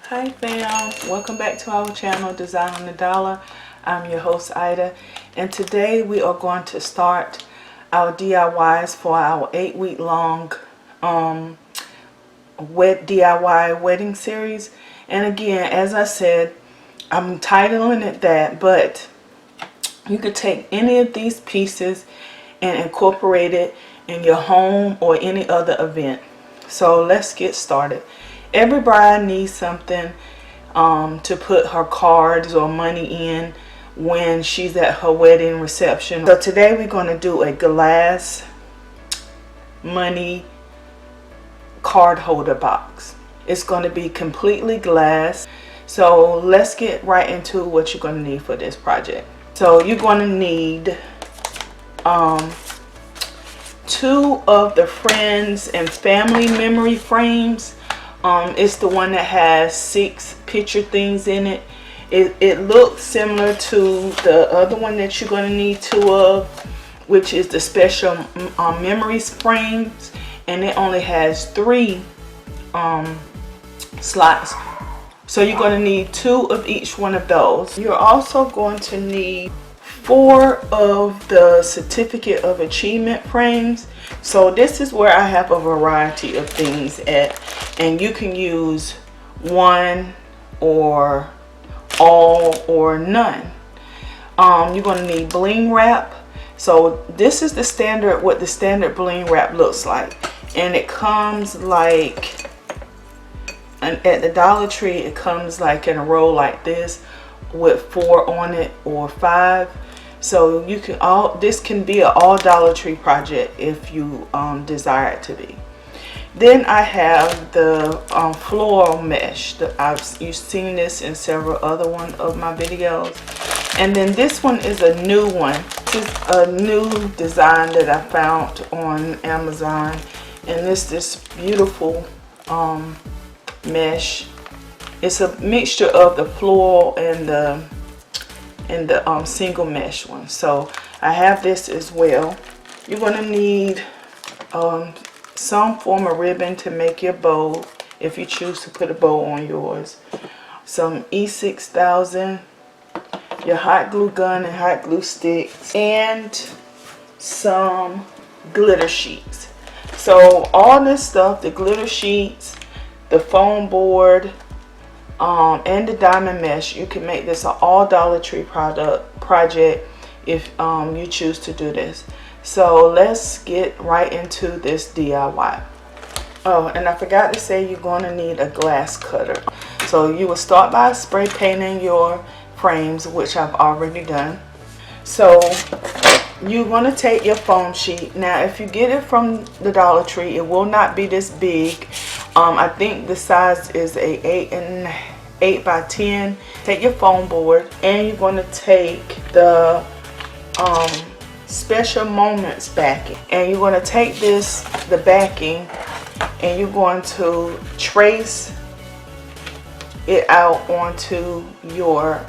Hi fam, welcome back to our channel Design on the Dollar. I'm your host Ida, and today we are going to start our DIYs for our 8-week long DIY wedding series. And again, as I said, I'm titling it that, but you could take any of these pieces and incorporate it in your home or any other event. So let's get started. Every bride needs something to put her cards or money in when she's at her wedding reception. So today we're going to do a glass money card holder box. It's going to be completely glass. So let's get right into what you're going to need for this project. So you're going to need 2 of the friends and family memory frames. It's the one that has 6 picture things in it. It looks similar to the other one that you're going to need 2 of, which is the special memories frames, and it only has 3 slots. So you're going to need 2 of each one of those. You're also going to need 4 of the certificate of achievement frames. So this is where I have a variety of things at, and you can use 1 or all or none. You're going to need bling wrap. So this is the standard, what the standard bling wrap looks like, and it comes like, and at the Dollar Tree it comes like in a roll like this with 4 on it or 5. So you can this can be an all Dollar Tree project if you desire it to be. Then I have the floral mesh. You've seen this in several other one of my videos. And then this one is a new one. This is a new design that I found on Amazon, and this beautiful mesh. It's a mixture of the floral and the single mesh one. So I have this as well. You're going to need some form of ribbon to make your bow, if you choose to put a bow on yours. Some E6000, your hot glue gun and hot glue sticks, and some glitter sheets. So all this stuff, the glitter sheets, the foam board, and the diamond mesh, you can make this an all Dollar Tree project if you choose to do this. So let's get right into this DIY. Oh, and I forgot to say, you're going to need a glass cutter. So you will start by spray painting your frames, which I've already done. So you're going to take your foam sheet. Now if you get it from the Dollar Tree, it will not be this big. I think the size is a 8 by 10. Take your foam board, and you're going to take the special moments backing, and you're going to take the backing, and you're going to trace it out onto your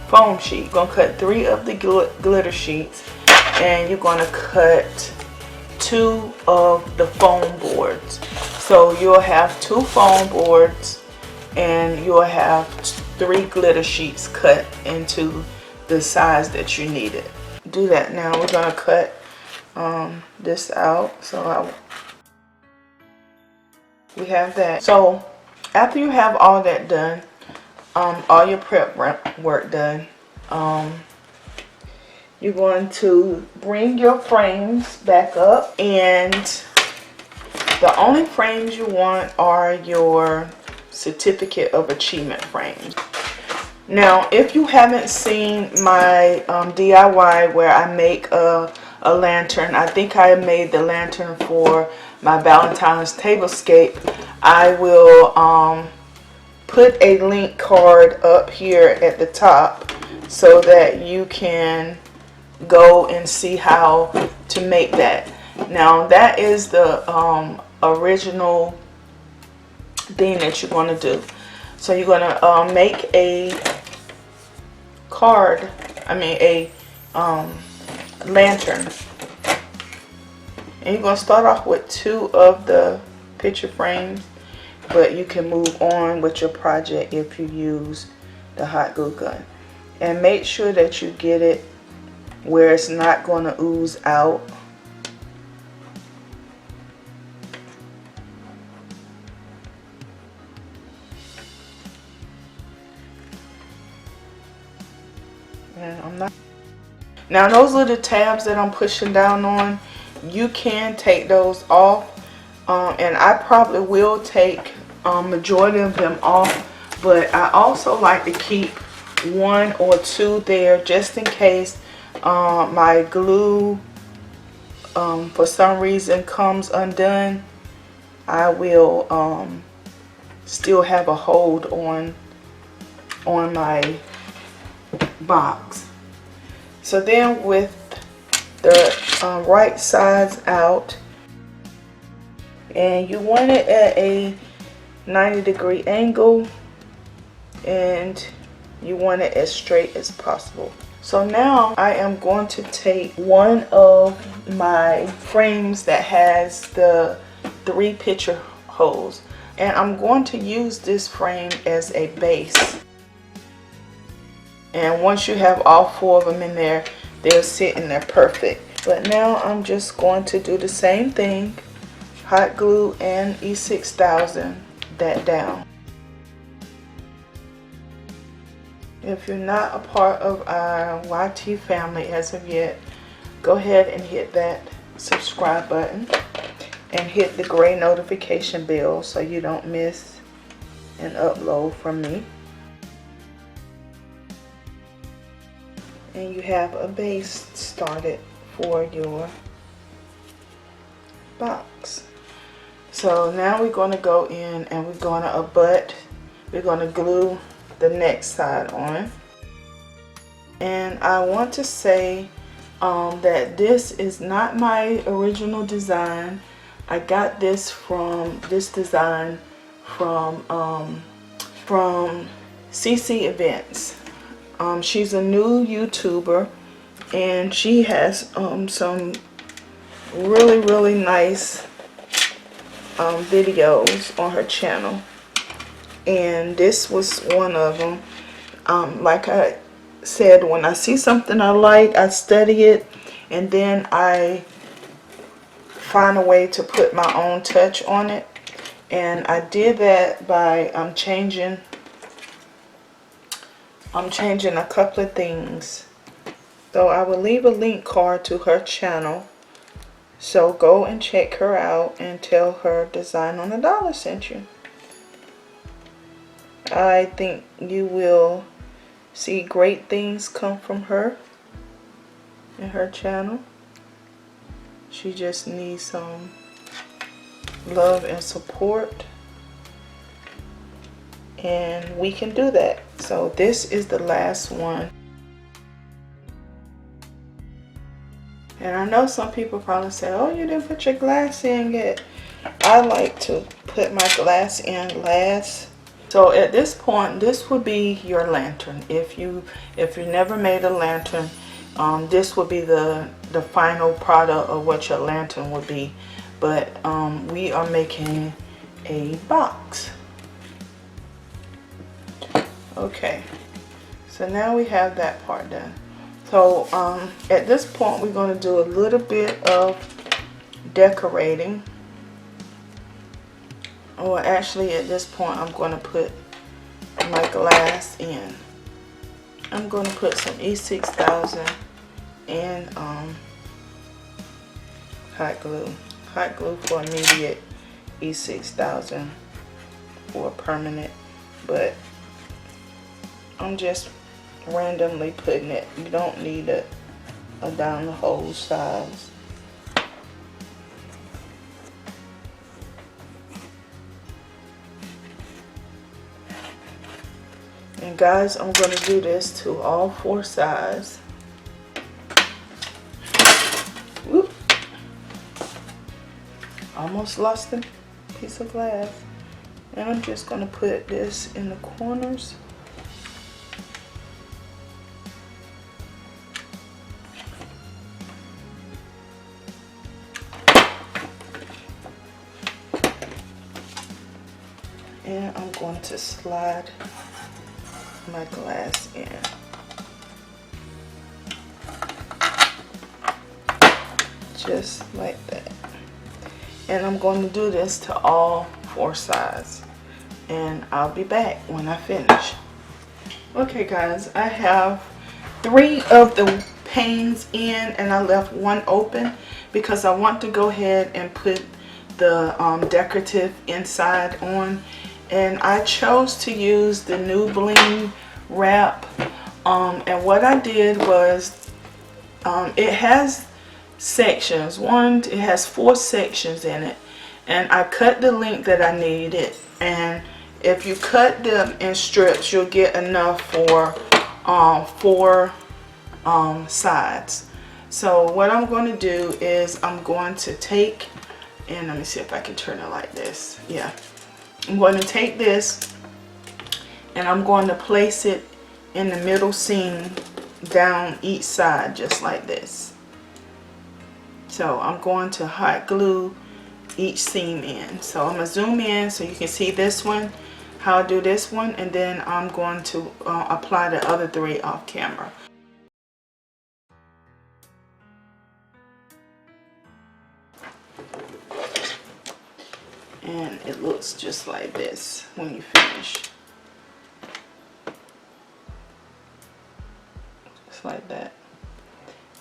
foam sheet. You're going to cut 3 of the glitter sheets, and you're going to cut 2 of the foam boards. So you'll have 2 foam boards, and you'll have 3 glitter sheets cut into the size that you need it. Do that. Now we're going to cut this out. So we have that. So after you have all that done, all your prep work done, you're going to bring your frames back up, and the only frames you want are your certificate of achievement frames. Now if you haven't seen my DIY where I make a lantern, I think I made the lantern for my Valentine's tablescape, I will put a link card up here at the top so that you can go and see how to make that. Now that is the original thing that you're going to do. So you're going to make a card, a lantern, and you're going to start off with 2 of the picture frames, but you can move on with your project if you use the hot glue gun. And make sure that you get it where it's not going to ooze out. And I'm not. Now those little tabs that I'm pushing down on, you can take those off, and I probably will take majority of them off, but I also like to keep one or two there just in case my glue for some reason comes undone. I will still have a hold on my box. So then with the right sides out, and you want it at a 90-degree angle, and you want it as straight as possible. So now I am going to take one of my frames that has the 3 picture holes, and I'm going to use this frame as a base. And once you have all 4 of them in there, they'll sit in there perfect. But now I'm just going to do the same thing, hot glue and E6000 that down. If you're not a part of our YT family as of yet, go ahead and hit that subscribe button and hit the gray notification bell so you don't miss an upload from me. And you have a base started for your box. So now we're going to go in and we're going to glue the next side on. And I want to say that this is not my original design. I got this design from CC Events. She's a new YouTuber, and she has some really nice videos on her channel, and this was one of them. Like I said, when I see something I like, I study it, and then I find a way to put my own touch on it. And I did that by changing a couple of things. So I will leave a link card to her channel, so go and check her out and tell her Design on a Dollar sent you. I think you will see great things come from her and her channel. She just needs some love and support, and we can do that. So this is the last one. And I know some people probably say, oh, you didn't put your glass in yet. I like to put my glass in last. So at this point, this would be your lantern. If you never made a lantern, this would be the final product of what your lantern would be. But we are making a box. Okay, so now we have that part done. So at this point, we're going to do a little bit of decorating. Or actually, at this point, I'm going to put my glass in. I'm going to put some E6000 and hot glue. Hot glue for immediate, E6000 for permanent. But I'm just randomly putting it. You don't need a down the hole size. And guys, I'm going to do this to all 4 sides. Whoop. Almost lost a piece of glass. And I'm just going to put this in the corners. and I'm going to slide my glass in. Just like that. And I'm going to do this to all 4 sides. And I'll be back when I finish. Okay guys, I have 3 of the panes in and I left 1 open because I want to go ahead and put the decorative inside on. And I chose to use the New Bling wrap. And what I did was, it has sections. It has 4 sections in it. And I cut the length that I needed. And if you cut them in strips, you'll get enough for 4 sides. So what I'm going to do is I'm going to take, and let me see if I can turn it like this. Yeah. I'm going to take this and I'm going to place it in the middle seam down each side just like this. So I'm going to hot glue each seam in. So I'm going to zoom in so you can see this one, how I do this one, and then I'm going to apply the other 3 off camera. And it looks just like this when you finish. Just like that.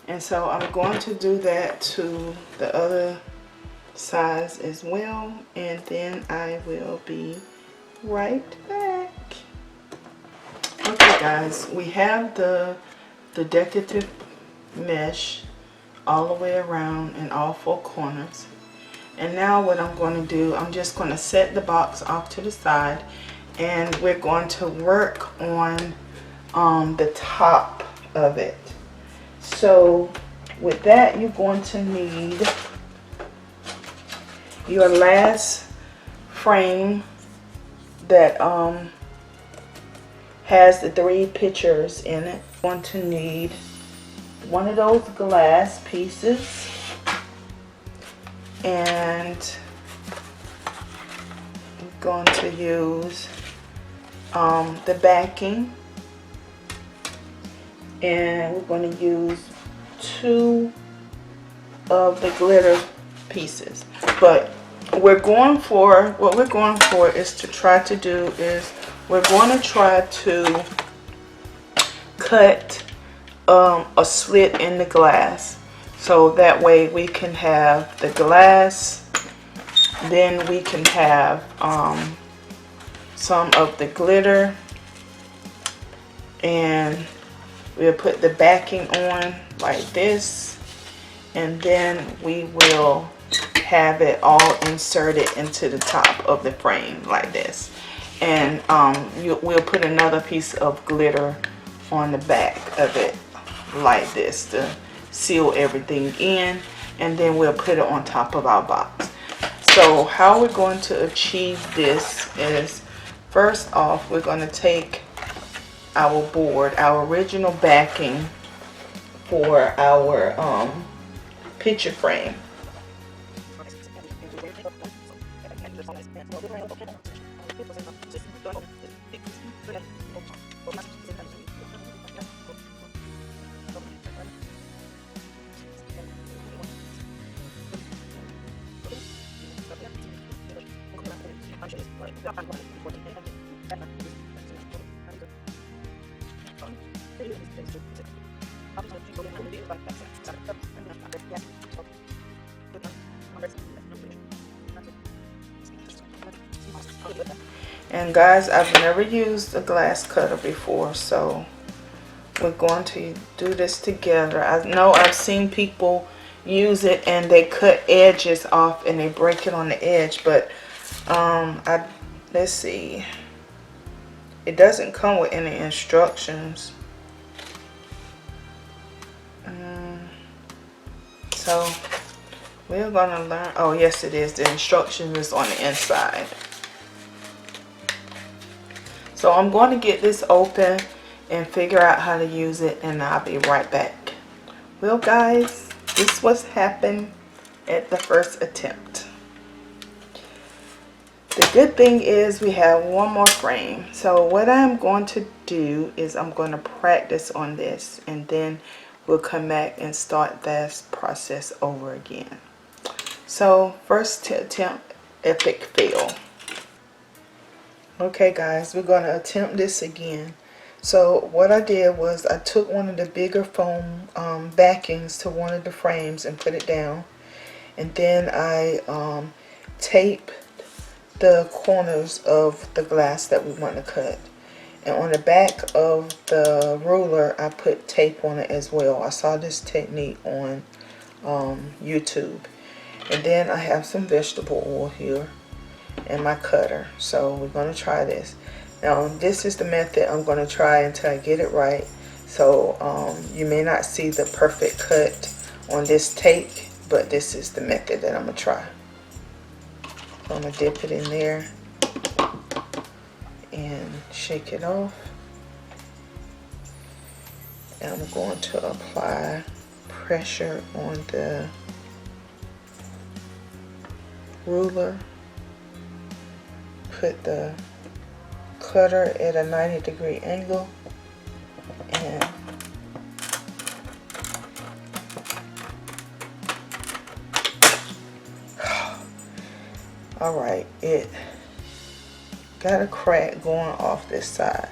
And so I'm going to do that to the other sides as well. And then I will be right back. Okay guys, we have the decorative mesh all the way around in all 4 corners. And now what I'm going to do, I'm just going to set the box off to the side and we're going to work on the top of it. So with that, you're going to need your last frame that has the 3 pictures in it. You're going to need one of those glass pieces. And I'm going to use the backing, and we're going to use 2 of the glitter pieces. But what we're going for is to try to do is we're going to try to cut a slit in the glass. So that way we can have the glass, then we can have some of the glitter, and we'll put the backing on like this, and then we will have it all inserted into the top of the frame like this. And we'll put another piece of glitter on the back of it like this to seal everything in, and then we'll put it on top of our box. So how we're going to achieve this is, first off, we're going to take our board, our original backing for our picture frame. And guys, I've never used a glass cutter before, so we're going to do this together. I know I've seen people use it and they cut edges off and they break it on the edge, but let's see, it doesn't come with any instructions. So we're gonna learn. Oh yes, it is. The instruction is on the inside. So I'm going to get this open and figure out how to use it, and I'll be right back. Well guys, this was happened at the first attempt. The good thing is we have one more frame. So what I'm going to do is I'm going to practice on this, and then we'll come back and start this process over again. So first attempt, epic fail. Okay guys, we're going to attempt this again. So what I did was I took one of the bigger foam backings to one of the frames and put it down. And then I taped the corners of the glass that we want to cut. And on the back of the ruler, I put tape on it as well. I saw this technique on YouTube. And then I have some vegetable oil here and my cutter. So we're going to try this. Now this is the method I'm going to try until I get it right. So you may not see the perfect cut on this take, but this is the method that I'm going to try. So I'm going to dip it in there and shake it off. And I'm going to apply pressure on the ruler. Put the cutter at a 90-degree angle and alright, it got a crack going off this side,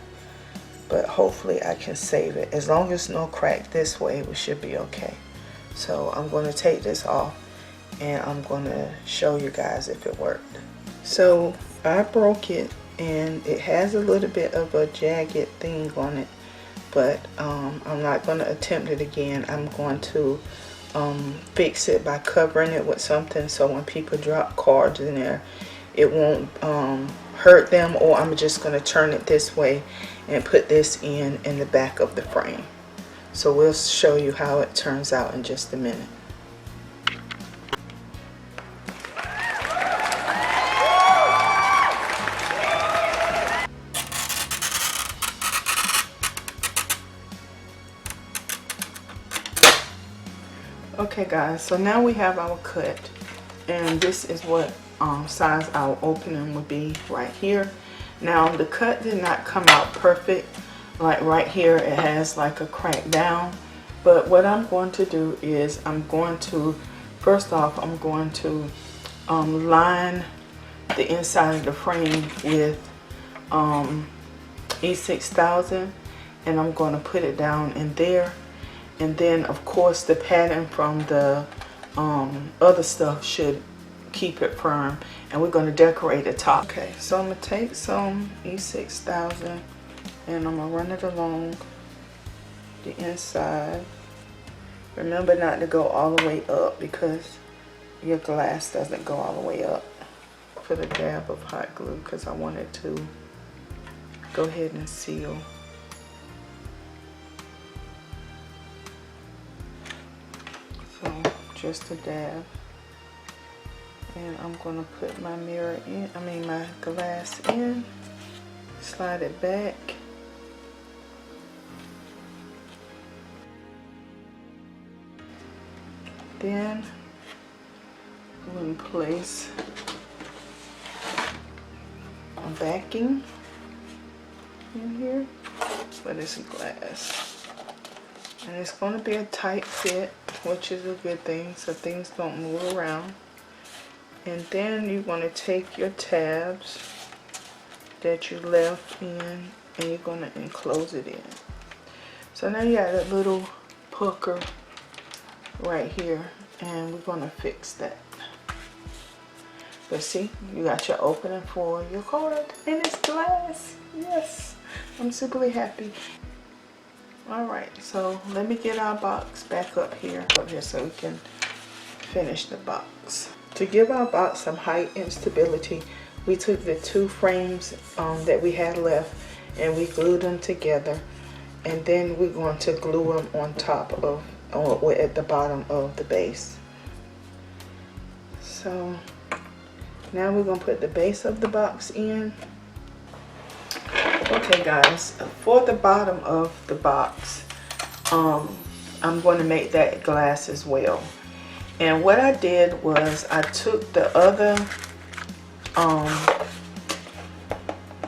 but hopefully I can save it. As long as no crack this way, we should be okay. So I'm going to take this off and I'm going to show you guys if it worked. So I broke it and it has a little bit of a jagged thing on it, but I'm not going to attempt it again. I'm going to fix it by covering it with something, so when people drop cards in there, it won't hurt them. Or I'm just going to turn it this way and put this in the back of the frame. So we'll show you how it turns out in just a minute. Okay guys, so now we have our cut, and this is what size our opening would be right here. Now the cut did not come out perfect. Like right here it has like a crack down, but what I'm going to do is I'm going to, first off, I'm going to line the inside of the frame with E6000, and I'm going to put it down in there. And then of course the pattern from the other stuff should keep it firm, and we're going to decorate the top. Okay, so I'm going to take some E6000 and I'm going to run it along the inside. Remember not to go all the way up because your glass doesn't go all the way up. Put a dab of hot glue because I want it to go ahead and seal. So just a dab, and I'm gonna put my mirror in, my glass in, slide it back, then I'm going to place a backing in here for this glass. And it's going to be a tight fit, which is a good thing, so things don't move around. And then you're going to take your tabs that you left in and you're going to enclose it in. So now you got a little pucker right here, and we're going to fix that. But see, you got your opening for your card, and it's glass. Yes, I'm super happy. Alright, so let me get our box back up here so we can finish the box. To give our box some height and stability, we took the two frames that we had left and we glued them together, and then we're going to glue them on top of, or at the bottom of the base. So now we're going to put the base of the box in. Okay guys, for the bottom of the box, I'm going to make that glass as well. And what I did was I took the other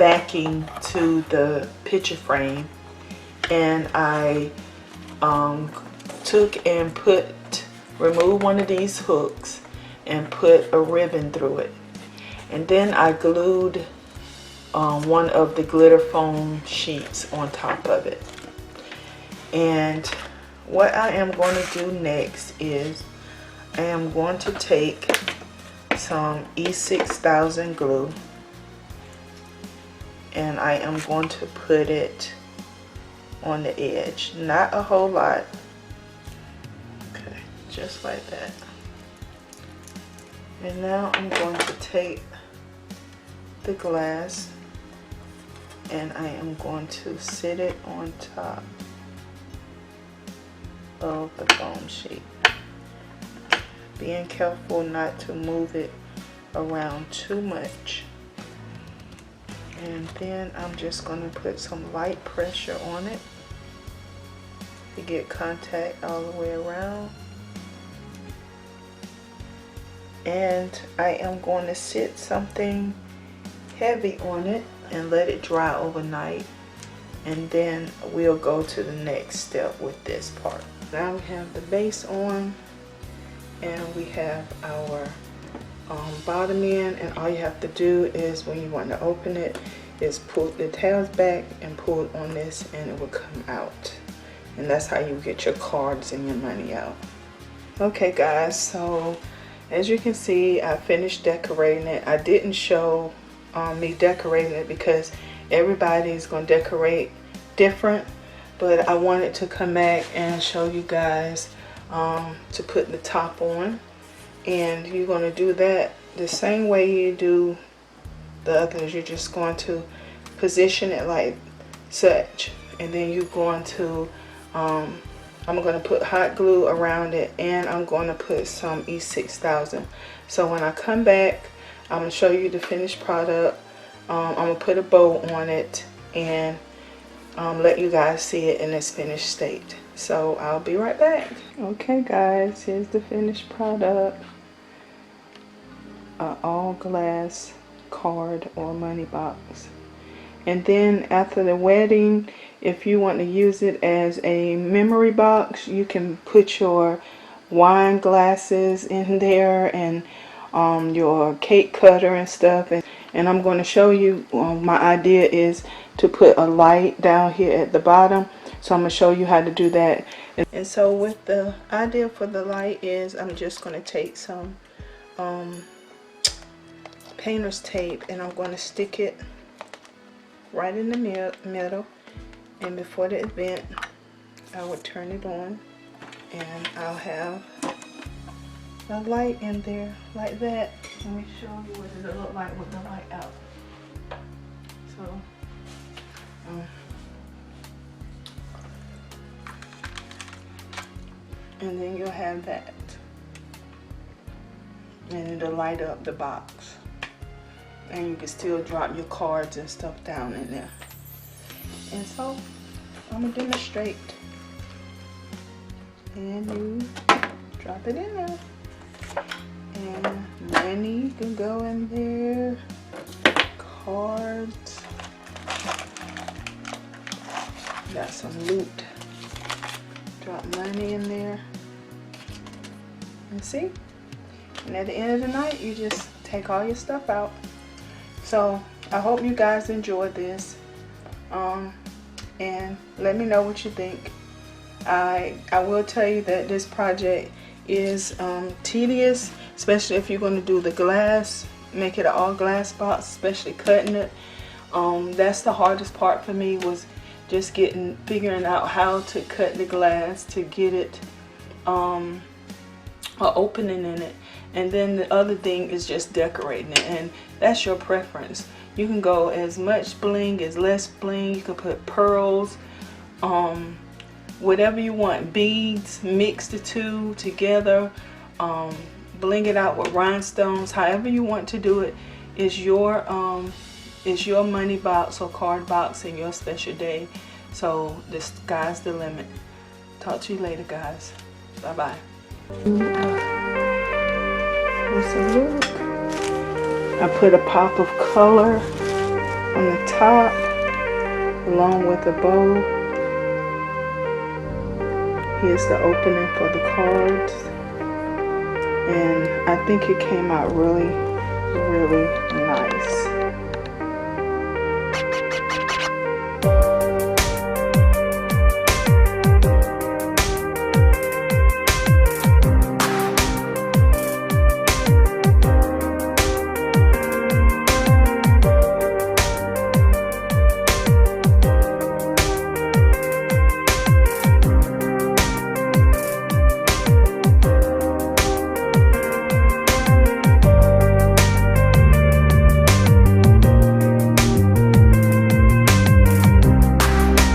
backing to the picture frame, and I took and removed one of these hooks and put a ribbon through it, and then I glued one of the glitter foam sheets on top of it. And what I am going to do next is I am going to take some E6000 glue, and I am going to put it on the edge. Not a whole lot. Okay, just like that. And now I'm going to take the glass and I am going to sit it on top of the foam sheet, being careful not to move it around too much. And then I'm just going to put some light pressure on it to get contact all the way around. And I am going to sit something heavy on it and let it dry overnight, and then we'll go to the next step with this part. Now we have the base on, and we have our bottom end, and all you have to do is, when you want to open it, is pull the tails back and pull on this, and it will come out. And that's how you get your cards and your money out. Okay guys, so as you can see, I finished decorating it. I didn't show me decorating it because everybody's going to decorate different, but I wanted to come back and show you guys to put the top on. And you're going to do that the same way you do the others. You're just going to position it like such, and then you're going to I'm going to put hot glue around it, and I'm going to put some E6000. So when I come back, I'm going to show you the finished product. I'm going to put a bow on it and let you guys see it in its finished state. So I'll be right back. Okay guys, here's the finished product. All glass card or money box. And then after the wedding, if you want to use it as a memory box, you can put your wine glasses in there and your cake cutter and stuff. And I'm going to show you, my idea is to put a light down here at the bottom. So I'm going to show you how to do that. And so with the idea for the light is, I'm just going to take some painter's tape, and I'm going to stick it right in the middle, and before the event I would turn it on, and I'll have a light in there like that. Let me show you what it look like with the light out. So and then you'll have that, and it'll light up the box, and you can still drop your cards and stuff down in there. And so I'm gonna demonstrate, and you drop it in there, and money can go in there, cards, got some loot, drop money in there, and see, and at the end of the night you just take all your stuff out. So I hope you guys enjoyed this, and let me know what you think. I will tell you that this project is tedious, especially if you're going to do the glass, make it an all glass box, especially cutting it. That's the hardest part for me, was just figuring out how to cut the glass to get it an opening in it. And then the other thing is just decorating it, and that's your preference. You can go as much bling as less bling. You can put pearls, whatever you want, beads, mix the two together, bling it out with rhinestones. However you want to do it is your money box or card box and your special day. So the sky's the limit. Talk to you later, guys. Bye bye. Let's look. I put a pop of color on the top along with the bow. Here's the opening for the cards, and I think it came out really, really nice.